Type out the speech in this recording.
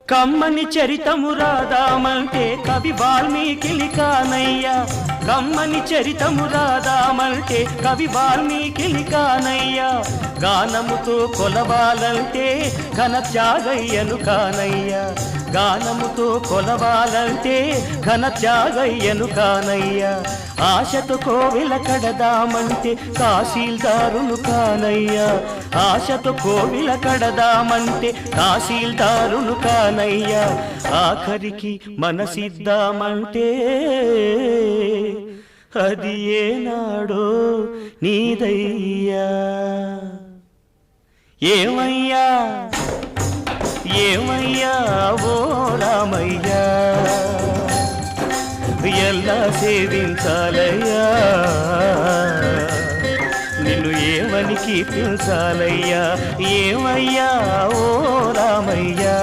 కమ్మని చరితము రాదామంటే కవి వాల్మీకి కానయ్యా కమ్మని చరితము రాదామంటే కవి వాల్మీకి కానయ్యా గానముతో కొలవాలంటే ఘన త్యాగయ్యను కానయ్యా గానముతో కొలవాలంటే ఘన త్యాగయ్యను కానయ్యా ఆశతో కోవిల కడదామంటే తహసీల్దారును కానయ్యా ఆశతో కోవిల కడదామంటే తహసీల్దారును కానయ్యా ఆఖరికి మనసిద్దామంటే అది ఏనాడో నీదయ్యా ఏమయ్యా ఏమయ్యా ఓ రామయ్యా ఎలా సేవించాలయ్యా నిన్ను ఏమని కీర్తించాలయ్యా ఏమయ్యా ఓ రామయ్యా